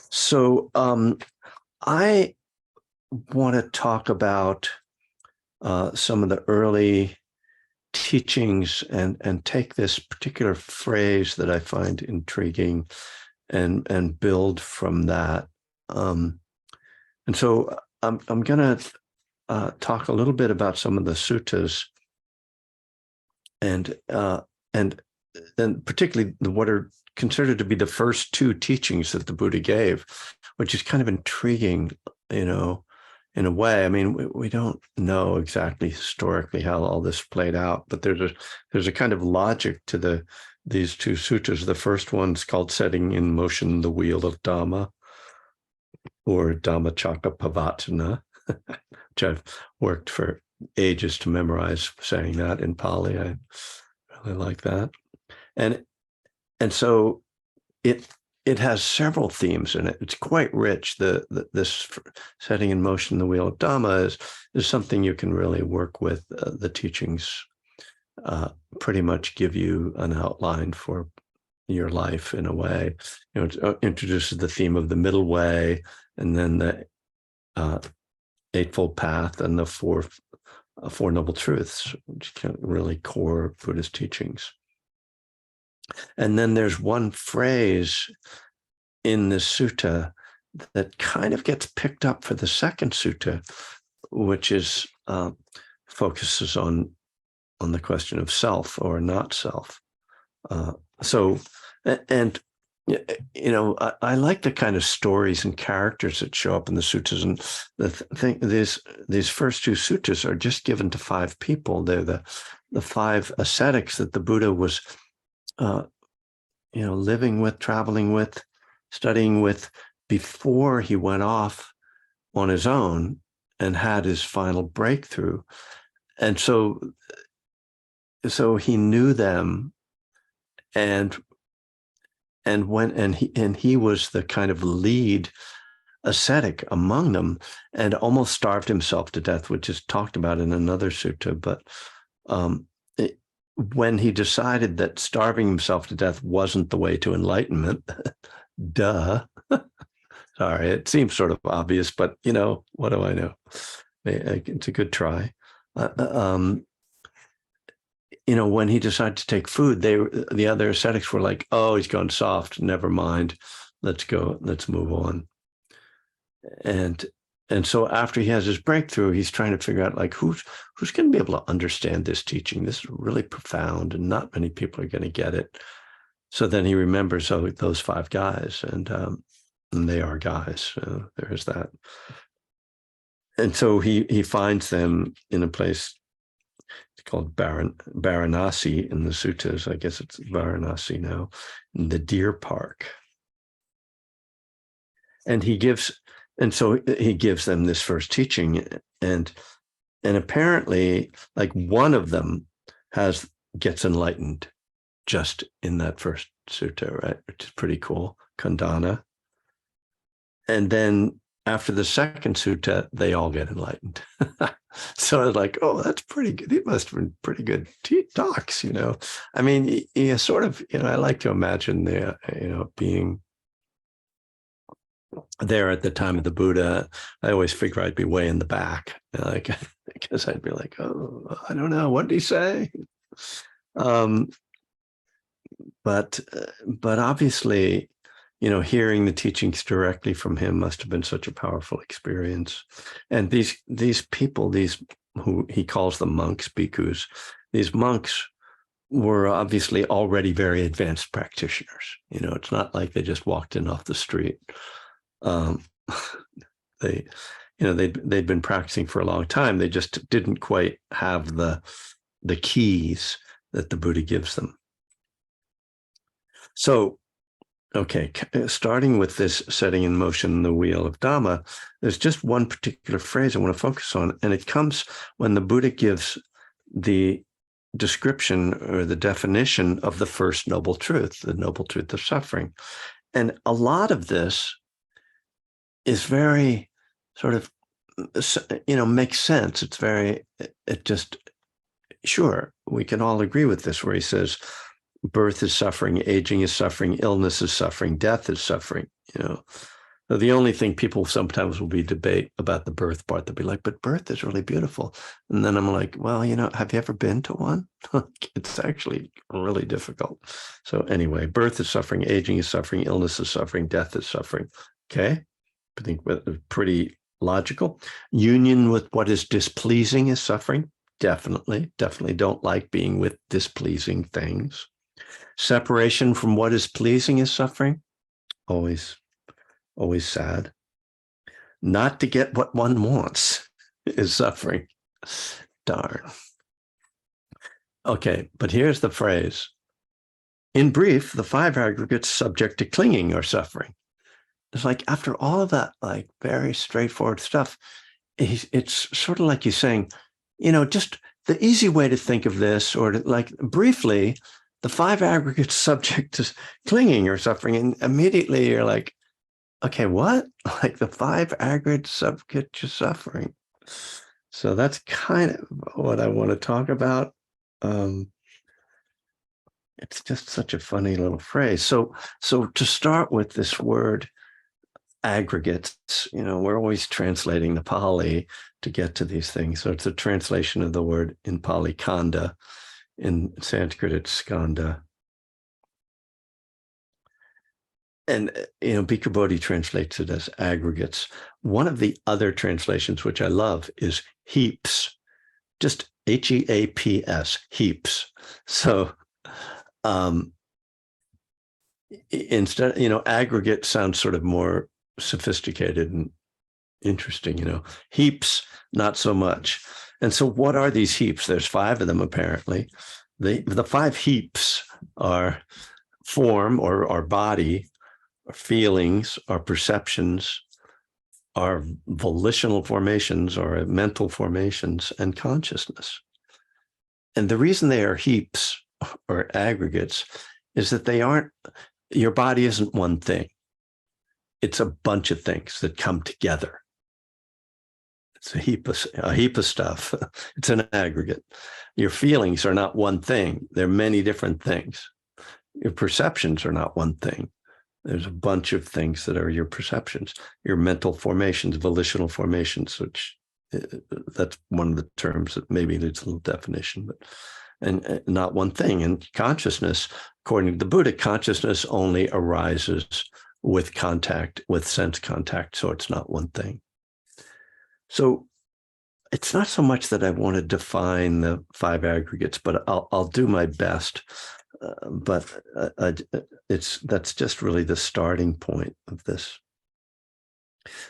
So I want to talk about some of the early teachings and take this particular phrase that I find intriguing and build from that. And so I'm going to talk a little bit about some of the suttas and then particularly what are considered to be the first two teachings that the Buddha gave, which is kind of intriguing, in a way. I mean, we don't know exactly historically how all this played out, but there's a kind of logic to these two suttas. The first one's called Setting in Motion the Wheel of Dhamma, or Dhammacakkappavattanasutta, which I've worked for ages to memorize saying that in Pali. I really like that. And so it has several themes in it. It's quite rich. This setting in motion the wheel of Dhamma is something you can really work with. The teachings pretty much give you an outline for your life in a way. It introduces the theme of the middle way, and then the Eightfold Path and the Four Noble Truths, which are really core Buddhist teachings. And then there's one phrase in the sutta that kind of gets picked up for the second sutta, which is focuses on the question of self or not self. I like the kind of stories and characters that show up in the suttas. And these first two suttas are just given to five people. They're the five ascetics that the Buddha was living with, traveling with, studying with before he went off on his own and had his final breakthrough. And so he knew them, and he was the kind of lead ascetic among them, and almost starved himself to death, which is talked about in another sutta. But when he decided that starving himself to death wasn't the way to enlightenment, duh. Sorry, it seems sort of obvious, but what do I know? It's a good try. When he decided to take food, the other ascetics were like, "Oh, he's gone soft. Never mind. Let's go. Let's move on." And so after he has his breakthrough, he's trying to figure out, like, who's going to be able to understand this teaching? This is really profound, and not many people are going to get it. So then he remembers, those five guys, and they are guys. So there's that. And so he finds them in a place called Varanasi in the suttas. I guess it's Varanasi now, in the deer park. And so he gives them this first teaching, and apparently, like, one of them gets enlightened just in that first sutta, right? Which is pretty cool, Khandana. And then after the second sutta, they all get enlightened. So I was like, oh, that's pretty good. It must have been pretty good talks, I mean, you sort of, I like to imagine being there at the time of the Buddha. I always figure I'd be way in the back, because I'd be like, oh, I don't know, what did he say? But obviously, hearing the teachings directly from him must have been such a powerful experience. And these people, who he calls them monks, bhikkhus, these monks were obviously already very advanced practitioners. It's not like they just walked in off the street. They'd been practicing for a long time. They just didn't quite have the keys that the Buddha gives them. So, okay, starting with this setting in motion the wheel of Dhamma, there's just one particular phrase I want to focus on, and it comes when the Buddha gives the description or the definition of the first noble truth, the noble truth of suffering. And a lot of this is very sort of, makes sense. Sure, we can all agree with this, where he says, birth is suffering, aging is suffering, illness is suffering, death is suffering, The only thing people sometimes will be debate about the birth part. They'll be like, but birth is really beautiful. And then I'm like, well, have you ever been to one? It's actually really difficult. So anyway, birth is suffering, aging is suffering, illness is suffering, death is suffering. Okay. I think pretty logical. Union with what is displeasing is suffering. Definitely don't like being with displeasing things. Separation from what is pleasing is suffering. Always sad. Not to get what one wants is suffering. Darn. Okay, but here's the phrase. In brief, the 5 aggregates subject to clinging are suffering. It's like after all of that, like very straightforward stuff, it's sort of like he's saying, just the easy way to think of this, or like briefly, the 5 aggregates subject to clinging or suffering. And immediately you're like, okay, what? Like the 5 aggregates subject to suffering. So that's kind of what I want to talk about. It's just such a funny little phrase. So to start with this word aggregates, we're always translating the Pali to get to these things. So it's a translation of the word in Pali, khandha. In Sanskrit, it's skanda. And, Bhikkhu Bodhi translates it as aggregates. One of the other translations, which I love, is heaps, just Heaps, heaps. So instead, aggregate sounds sort of more sophisticated and interesting, heaps, not so much. And so what are these heaps? There's 5 of them, apparently. The 5 heaps are form or our body, our feelings, our perceptions, our volitional formations, our mental formations, and consciousness. And the reason they are heaps or aggregates is that your body isn't one thing. It's a bunch of things that come together. It's a heap of stuff. It's an aggregate. Your feelings are not one thing. They're many different things. Your perceptions are not one thing. There's a bunch of things that are your perceptions, your mental formations, volitional formations, which that's one of the terms that maybe needs a little definition, but and not one thing. And consciousness, according to the Buddha, consciousness only arises with contact, with sense contact. So it's not one thing. So it's not so much that I want to define the 5 aggregates, but I'll do my best. But that's just really the starting point of this.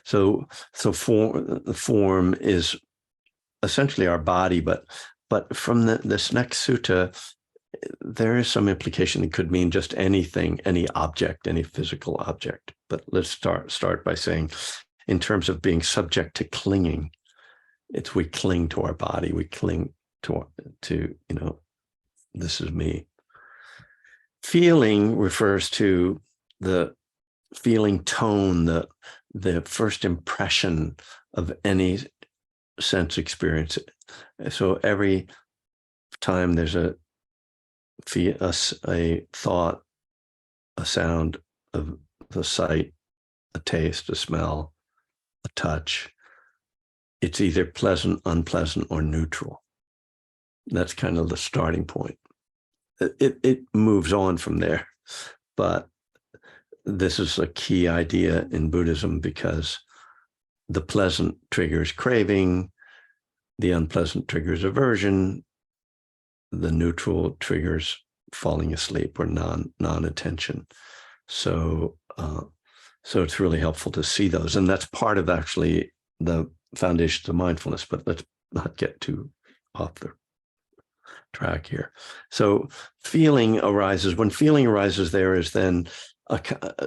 So form is essentially our body, but from this next sutta, there is some implication it could mean just anything, any object, any physical object. But let's start by saying, in terms of being subject to clinging, we cling to our body, we cling to this is me. Feeling refers to the feeling tone, the first impression of any sense experience. So every time there's a thought, a sound, a sight, a taste, a smell, a touch, it's either pleasant, unpleasant, or neutral. That's kind of the starting point. It moves on from there, but this is a key idea in Buddhism because the pleasant triggers craving, the unpleasant triggers aversion, the neutral triggers falling asleep or non-attention. So it's really helpful to see those, and that's part of actually the foundation of mindfulness. But let's not get too off the track here. So feeling arises. When feeling arises, there is then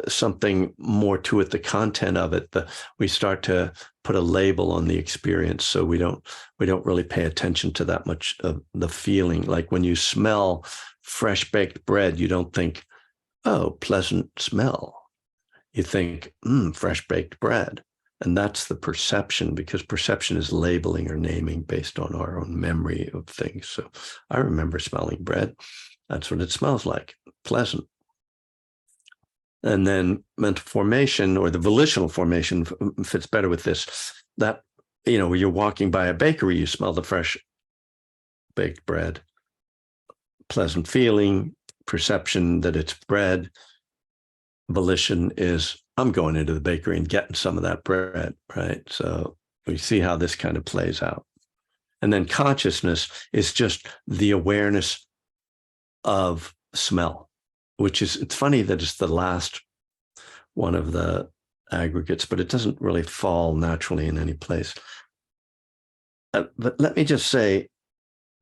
something more to it, the content of it. We start to put a label on the experience, so we don't really pay attention to that much of the feeling. Like when you smell fresh baked bread, you don't think, oh, pleasant smell. You think, fresh baked bread. And that's the perception, because perception is labeling or naming based on our own memory of things. So I remember smelling bread. That's what it smells like, pleasant. And then mental formation, or the volitional formation, fits better with this. That, when you're walking by a bakery, you smell the fresh baked bread. Pleasant feeling, perception that it's bread. Volition is, I'm going into the bakery and getting some of that bread, right? So we see how this kind of plays out. And then consciousness is just the awareness of smell, which is, it's funny that it's the last one of the aggregates, but it doesn't really fall naturally in any place. But let me just say,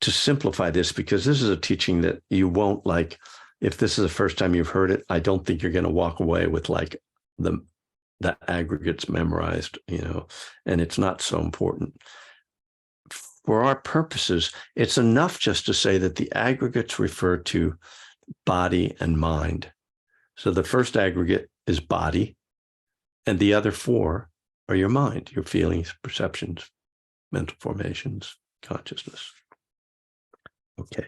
to simplify this, because this is a teaching that you won't like, if this is the first time you've heard it, I don't think you're going to walk away with like the aggregates memorized, and it's not so important. For our purposes, it's enough just to say that the aggregates refer to body and mind. So the first aggregate is body, and the other four are your mind, your feelings, perceptions, mental formations, consciousness. Okay,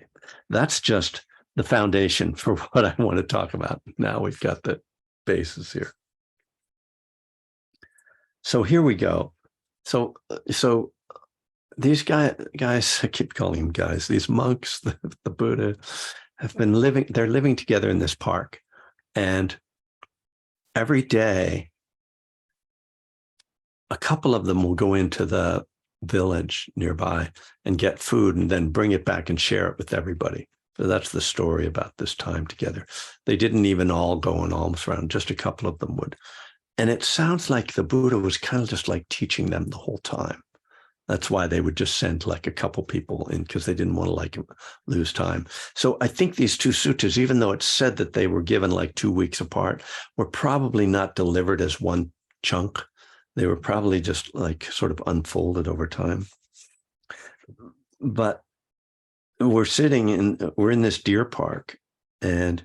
that's just the foundation for what I want to talk about. Now we've got the basis here. So here we go. So these guys, I keep calling them guys, these monks, the Buddha, have been living, they're living together in this park. And every day, a couple of them will go into the village nearby and get food and then bring it back and share it with everybody. So that's the story about this time together. They didn't even all go on alms round, just a couple of them would. And it sounds like the Buddha was kind of just like teaching them the whole time. That's why they would just send like a couple people in, because they didn't want to like lose time. So I think these two suttas, even though it's said that they were given like 2 weeks apart, were probably not delivered as one chunk. They were probably just like sort of unfolded over time. But we're in this deer park, and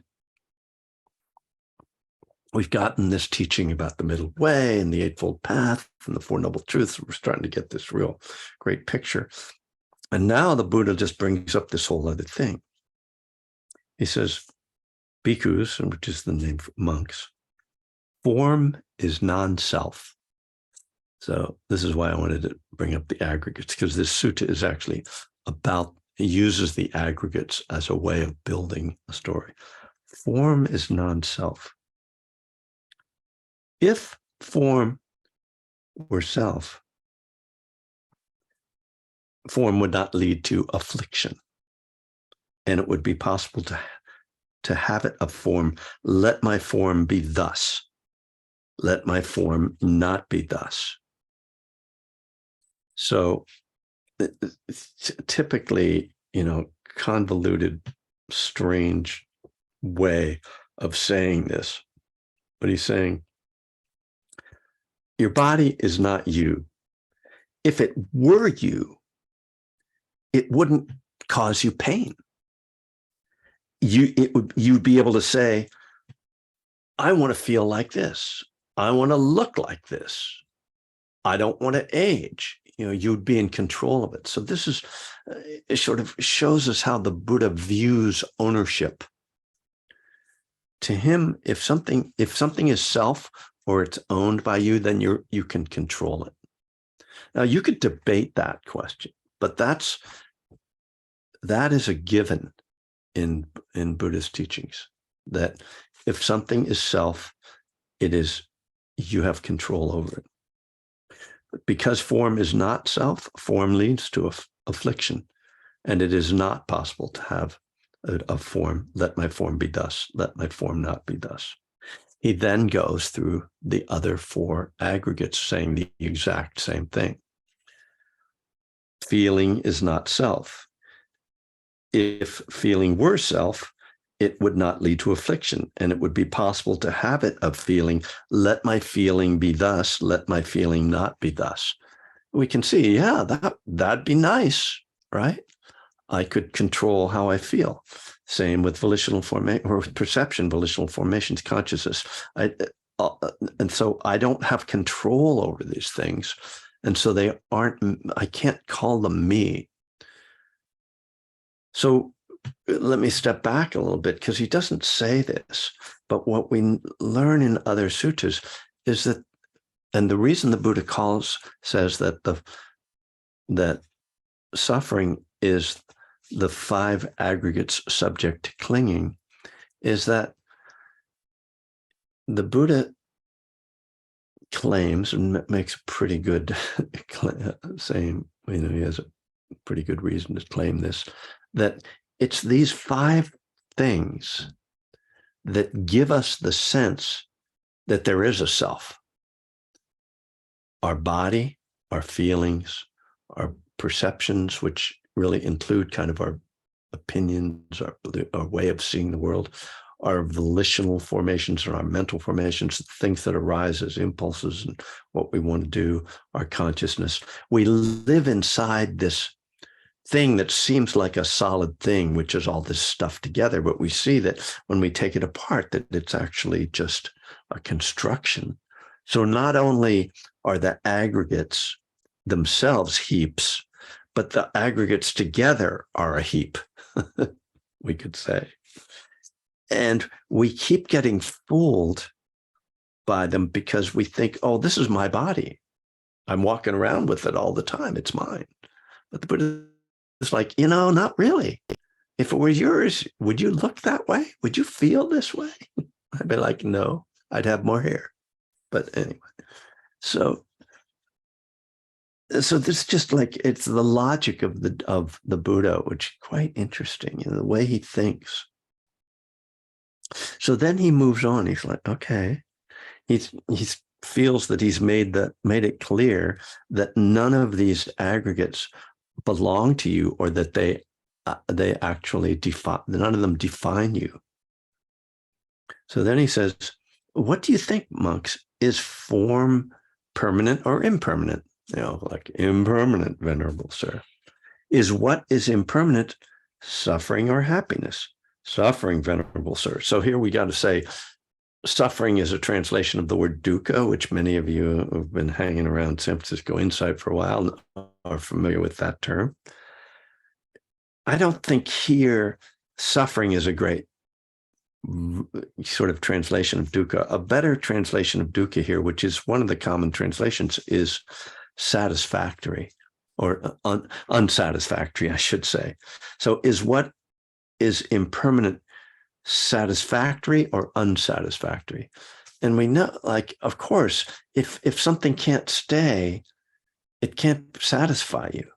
we've gotten this teaching about the middle way and the Eightfold Path and the Four Noble Truths. We're starting to get this real great picture. And now the Buddha just brings up this whole other thing. He says, bhikkhus, which is the name for monks, form is non-self. So this is why I wanted to bring up the aggregates, because this sutta is actually it uses the aggregates as a way of building a story. Form is non-self. If form were self, form would not lead to affliction. And it would be possible to have it of form. Let my form be thus. Let my form not be thus. So typically, convoluted, strange way of saying this. But he's saying, your body is not you. If it were you, it wouldn't cause you pain. You'd be able to say, I want to feel like this. I want to look like this. I don't want to age. You'd be in control of it. So this is, it sort of shows us how the Buddha views ownership. To him, if something is self or it's owned by you, then you can control it. Now you could debate that question, but that is a given in Buddhist teachings, that if something is self, you have control over it. But because form is not self, form leads to affliction, and it is not possible to have a form. Let my form be thus. Let my form not be thus. He then goes through the other four aggregates, saying the exact same thing. Feeling is not self. If feeling were self, it would not lead to affliction, and it would be possible to have it of feeling. Let my feeling be thus. Let my feeling not be thus. We can see, that'd be nice, right? I could control how I feel. Same with volitional formation or perception, volitional formations, consciousness. And so I don't have control over these things. And so I can't call them me. So let me step back a little bit, because he doesn't say this, but what we learn in other suttas is that, and the reason the Buddha says that that suffering is the 5 aggregates subject to clinging, is that the Buddha claims, and makes a pretty good saying, he has a pretty good reason to claim this, that it's these 5 things that give us the sense that there is a self. Our body, our feelings, our perceptions, which really include kind of our opinions, our way of seeing the world, our volitional formations and our mental formations, things that arise as impulses and what we want to do, our consciousness. We live inside this thing that seems like a solid thing, which is all this stuff together, but we see that when we take it apart, that it's actually just a construction. So not only are the aggregates themselves heaps, but the aggregates together are a heap, we could say. And we keep getting fooled by them because we think, oh, this is my body. I'm walking around with it all the time. It's mine. But the Buddha is like, not really. If it were yours, would you look that way? Would you feel this way? I'd be like, no, I'd have more hair. But anyway, so this is just like, it's the logic of the Buddha, which is quite interesting, the way he thinks. So then he moves on. He's like, okay, he feels that he's made it clear that none of these aggregates belong to you, or that they actually define, none of them define you. So then he says, what do you think, monks? Is form permanent or impermanent? Like, impermanent, Venerable Sir. Is what is impermanent suffering or happiness? Suffering, Venerable Sir. So here we got to say, suffering is a translation of the word dukkha, which many of you who've been hanging around San Francisco Insight for a while are familiar with that term. I don't think here suffering is a great sort of translation of dukkha. A better translation of dukkha here, which is one of the common translations, is satisfactory, or unsatisfactory, I should say. So is what is impermanent satisfactory or unsatisfactory? And we know, like, of course, if something can't stay, it can't satisfy you,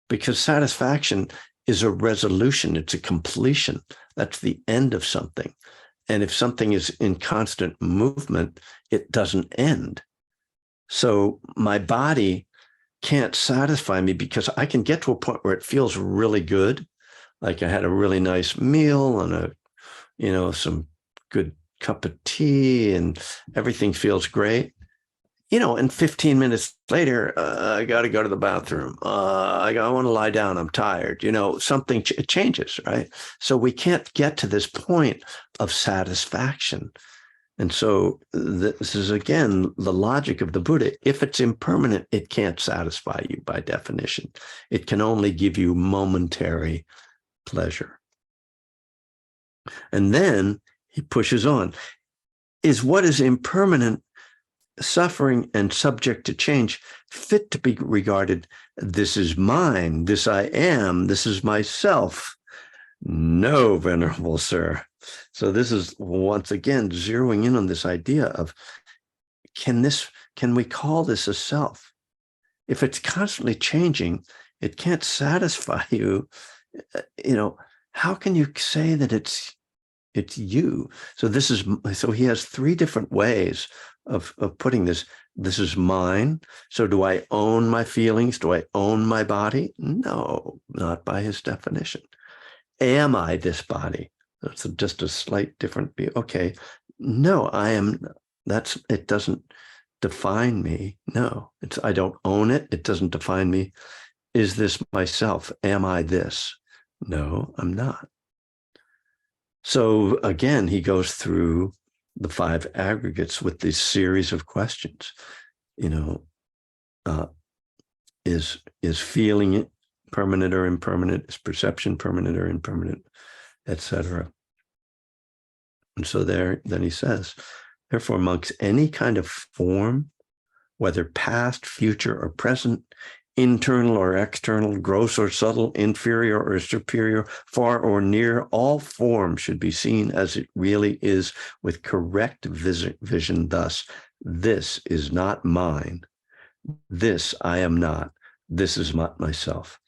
because satisfaction is a resolution. It's a completion. That's the end of something. And if something is in constant movement, it doesn't end. So my body can't satisfy me, because I can get to a point where it feels really good. Like I had a really nice meal and some good cup of tea and everything feels great. And 15 minutes later, I got to go to the bathroom. I want to lie down. I'm tired. Something changes, right? So we can't get to this point of satisfaction. And so this is, again, the logic of the Buddha. If it's impermanent, it can't satisfy you by definition. It can only give you momentary pleasure. And then he pushes on. Is what is impermanent, suffering, and subject to change fit to be regarded, this is mine, this I am, this is myself? No, Venerable Sir. So this is once again zeroing in on this idea of, can we call this a self? If it's constantly changing, it can't satisfy you. How can you say that it's you? So he has 3 different ways of putting this. This is mine. So do I own my feelings? Do I own my body? No, not by his definition. Am I this body? That's just a slight different view. Okay, no, I am. It doesn't define me. No, I don't own it. It doesn't define me. Is this myself? Am I this? No, I'm not. So again, he goes through the 5 aggregates with this series of questions. Is feeling permanent or impermanent? Is perception permanent or impermanent, etc.? And so then he says, therefore, amongst any kind of form, whether past, future, or present, internal or external, gross or subtle, inferior or superior, far or near, all form should be seen as it really is with correct vision. Thus, this is not mine. This I am not. This is not myself.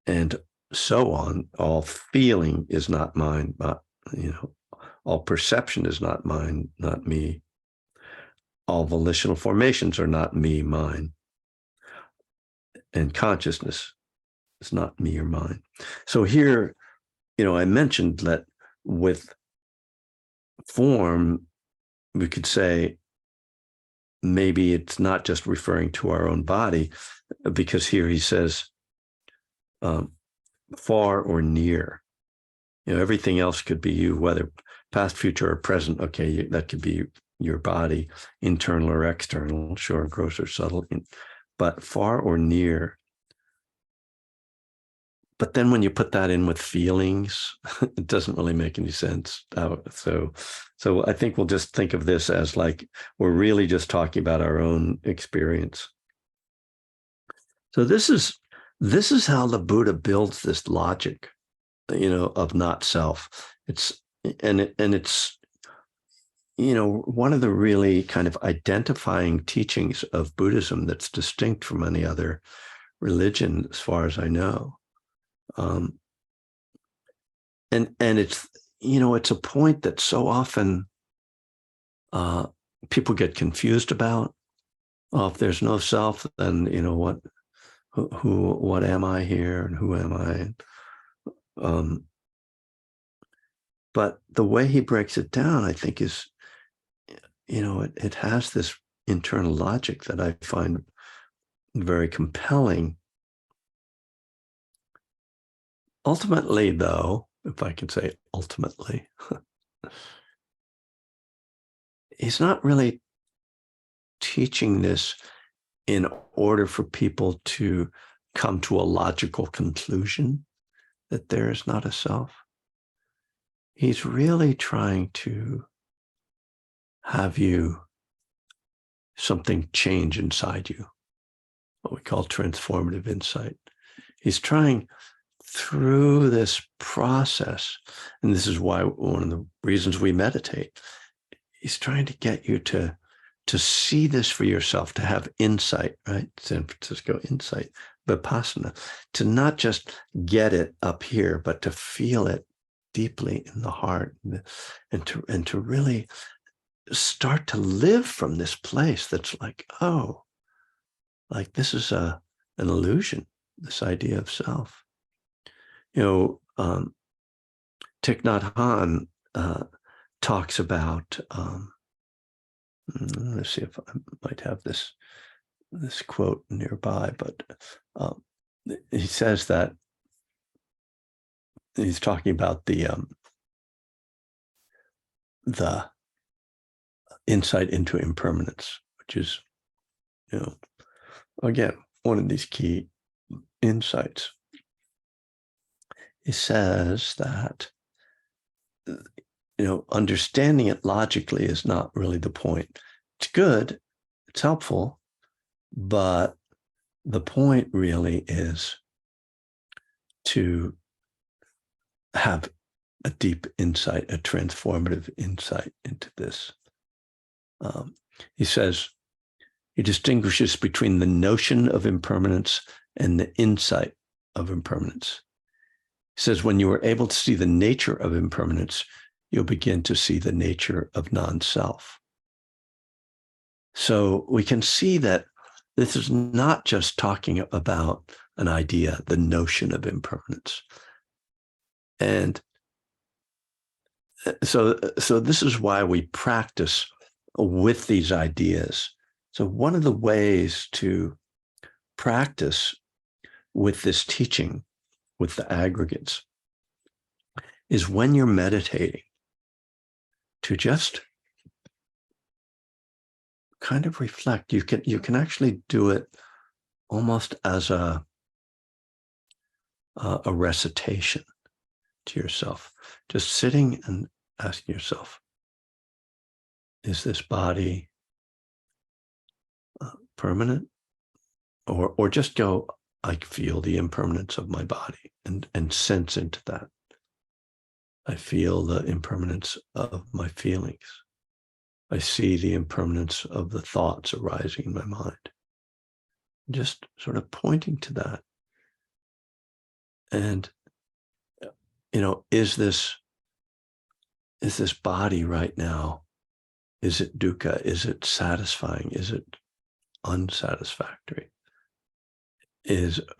And so on. All feeling is not mine, but, all perception is not mine, not me. All volitional formations are not me, mine. And consciousness is not me or mine. So here, I mentioned that with form, we could say maybe it's not just referring to our own body, because here he says far or near. Everything else could be you, whether past, future, or present. Okay, that could be your body, internal or external, sure, gross or subtle, but far or near. But then when you put that in with feelings, it doesn't really make any sense. So I think we'll just think of this as like we're really just talking about our own experience. So this is how the Buddha builds this logic, of not self. It's one of the really kind of identifying teachings of Buddhism that's distinct from any other religion, as far as I know. And it's, it's a point that so often people get confused about. Oh, if there's no self, then, what am I here and who am I? But the way he breaks it down, I think, is, it has this internal logic that I find very compelling. Ultimately, though, if I can say ultimately, he's not really teaching this in order for people to come to a logical conclusion that there is not a self. He's really trying to have something change inside you, what we call transformative insight. He's trying through this process, and this is why one of the reasons we meditate, he's trying to get you to see this for yourself, to have insight, right? San Francisco insight, vipassana, to not just get it up here, but to feel it deeply in the heart, and to really start to live from this place that's like, oh, like this is an illusion, this idea of self. Thich Nhat Hanh talks about, let's see if I might have this quote nearby, but he says that he's talking about the insight into impermanence, which is, again, one of these key insights. He says that, understanding it logically is not really the point. It's good, it's helpful, but the point really is to have a deep insight, a transformative insight into this. He says, he distinguishes between the notion of impermanence and the insight of impermanence. He says, when you are able to see the nature of impermanence, you'll begin to see the nature of non-self. So we can see that this is not just talking about an idea, the notion of impermanence. And so this is why we practice with these ideas. So one of the ways to practice with this teaching, with the aggregates, is when you're meditating, to just kind of reflect. You can actually do it almost as a a recitation to yourself. Just sitting and asking yourself, is this body permanent? Or just go, I feel the impermanence of my body and sense into that. I feel the impermanence of my feelings. I see the impermanence of the thoughts arising in my mind. Just sort of pointing to that. And, is this body right now, is it dukkha? Is it satisfying? Is it unsatisfactory?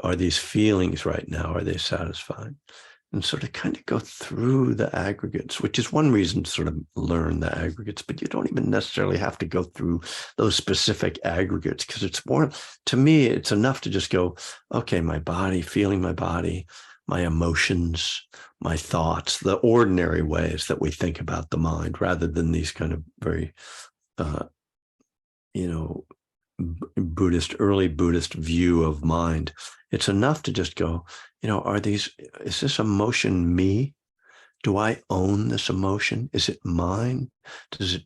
Are these feelings right now, are they satisfying? And sort of kind of go through the aggregates, which is one reason to sort of learn the aggregates, but you don't even necessarily have to go through those specific aggregates, because it's more, to me, it's enough to just go, okay, my body, feeling my body, my emotions, my thoughts, the ordinary ways that we think about the mind, rather than these kind of very, early Buddhist view of mind. It's enough to just go, is this emotion me? Do I own this emotion? Is it mine? Does it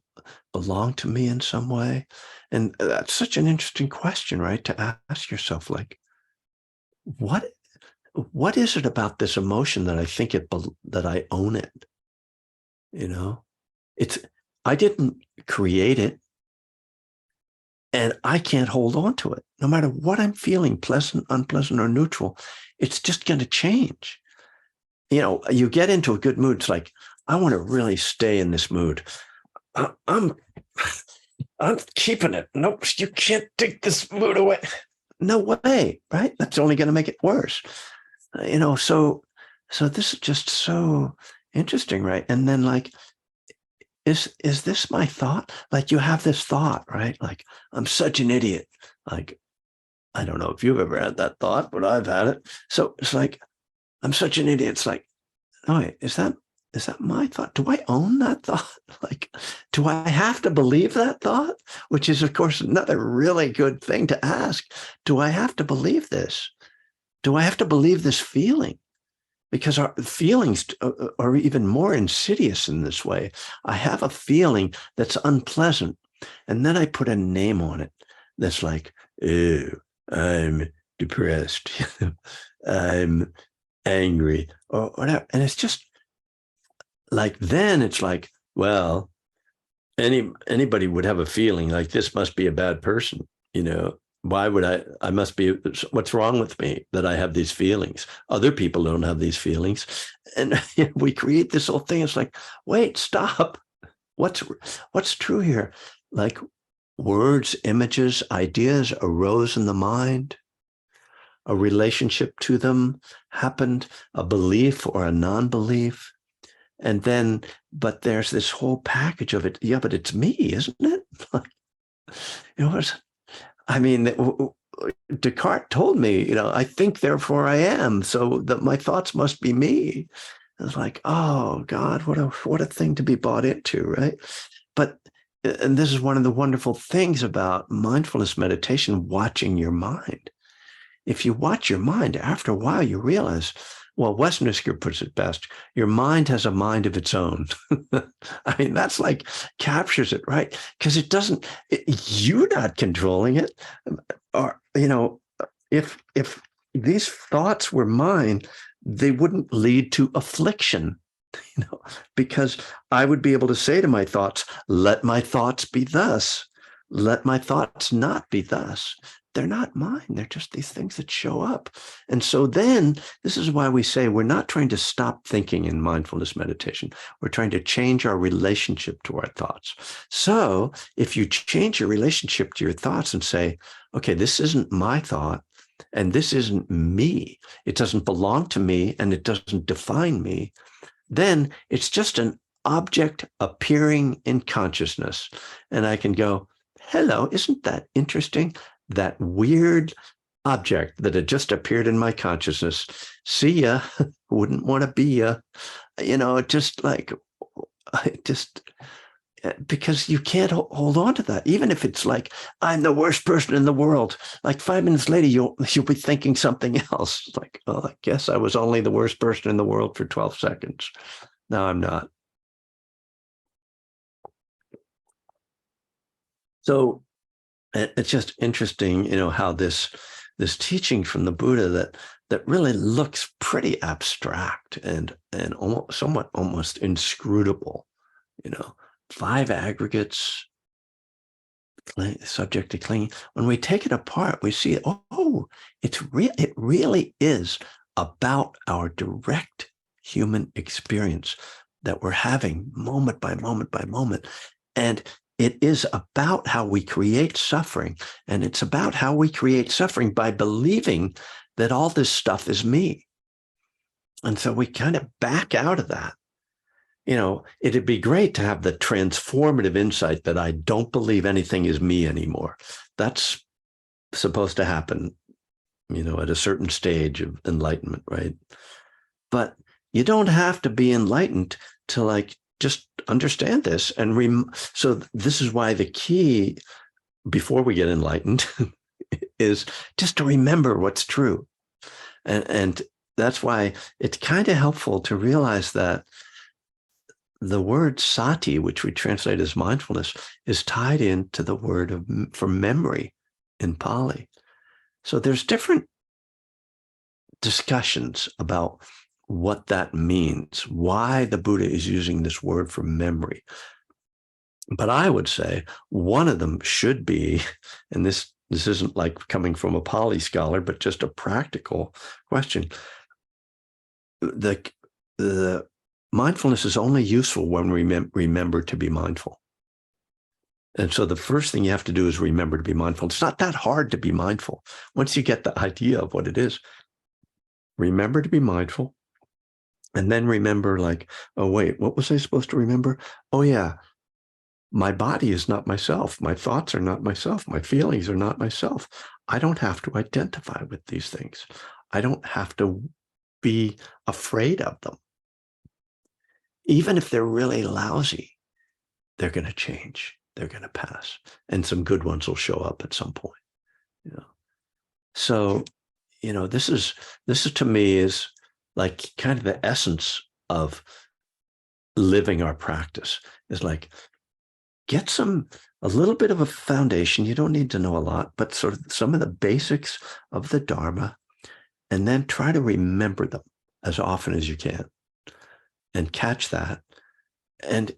belong to me in some way? And that's such an interesting question, right? To ask yourself, like, what is it about this emotion that I think that I own it? I didn't create it. And I can't hold on to it. No matter what I'm feeling, pleasant, unpleasant, or neutral, it's just going to change. You get into a good mood. It's like, I want to really stay in this mood. I'm keeping it. Nope, you can't take this mood away. No way, right? That's only going to make it worse. So this is just so interesting, right? And then, like, is this my thought? Like, you have this thought, right? Like, I'm such an idiot. Like, I don't know if you've ever had that thought, but I've had it. So it's like, I'm such an idiot. It's like, oh, wait, is that my thought? Do I own that thought? Like, do I have to believe that thought? Which is, of course, another really good thing to ask. Do I have to believe this? Do I have to believe this feeling? Because our feelings are even more insidious in this way. I have a feeling that's unpleasant, and then I put a name on it that's like, oh, I'm depressed, I'm angry, or whatever. And it's just like, then it's like, well, anybody would have a feeling like, this must be a bad person, Why would I must be, what's wrong with me that I have these feelings? Other people don't have these feelings. And we create this whole thing. It's like, wait, stop. What's true here? Like, words, images, ideas arose in the mind. A relationship to them happened, a belief or a non-belief. And then, but there's this whole package of it. Yeah, but it's me, isn't it? Descartes told me, I think, therefore I am. So that my thoughts must be me. It's like, oh God, what a thing to be bought into, right? And this is one of the wonderful things about mindfulness meditation, watching your mind. If you watch your mind, after a while, you realize, well, Westminster puts it best, your mind has a mind of its own. That's like captures it, right? Because you're not controlling it. Or, if these thoughts were mine, they wouldn't lead to affliction, because I would be able to say to my thoughts, let my thoughts be thus, let my thoughts not be thus. They're not mine. They're just these things that show up. And so then this is why we say we're not trying to stop thinking in mindfulness meditation. We're trying to change our relationship to our thoughts. So if you change your relationship to your thoughts and say, okay, this isn't my thought, and this isn't me, it doesn't belong to me, and it doesn't define me, then it's just an object appearing in consciousness. And I can go, hello, isn't that interesting? That weird object that had just appeared in my consciousness. See ya. Wouldn't want to be ya. Just because you can't hold on to that. Even if it's like, I'm the worst person in the world, like 5 minutes later, you'll be thinking something else. Like, oh, I guess I was only the worst person in the world for 12 seconds. No, I'm not. So it's just interesting, how this teaching from the Buddha that really looks pretty abstract and somewhat almost inscrutable, 5 aggregates, subject to clinging. When we take it apart, we see, it really is about our direct human experience that we're having moment by moment by moment. And it is about how we create suffering. And it's about how we create suffering by believing that all this stuff is me. And so we kind of back out of that. It'd be great to have the transformative insight that I don't believe anything is me anymore. That's supposed to happen, at a certain stage of enlightenment, right? But you don't have to be enlightened to just understand this. And so this is why the key before we get enlightened is just to remember what's true. And that's why it's kind of helpful to realize that the word sati, which we translate as mindfulness, is tied into the word for memory in Pali. So there's different discussions about what that means, why the Buddha is using this word for memory. But I would say one of them should be, and this isn't like coming from a Pali scholar, but just a practical question. The mindfulness is only useful when we remember to be mindful. And so the first thing you have to do is remember to be mindful. It's not that hard to be mindful. Once you get the idea of what it is, remember to be mindful. And then remember oh, wait, what was I supposed to remember? Oh, yeah, my body is not myself. My thoughts are not myself. My feelings are not myself. I don't have to identify with these things. I don't have to be afraid of them. Even if they're really lousy, they're going to change. They're going to pass. And some good ones will show up at some point. So, this is to me is kind of the essence of living our practice is get a little bit of a foundation. You don't need to know a lot, but sort of some of the basics of the Dharma, and then try to remember them as often as you can and catch that. And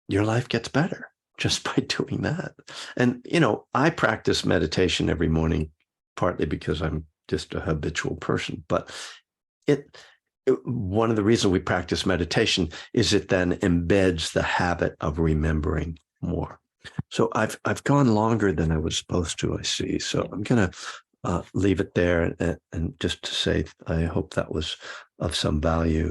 your life gets better just by doing that. And, I practice meditation every morning, partly because I'm just a habitual person, but one of the reasons we practice meditation is it then embeds the habit of remembering more. So I've gone longer than I was supposed to, I see. So I'm going to leave it there and just to say, I hope that was of some value.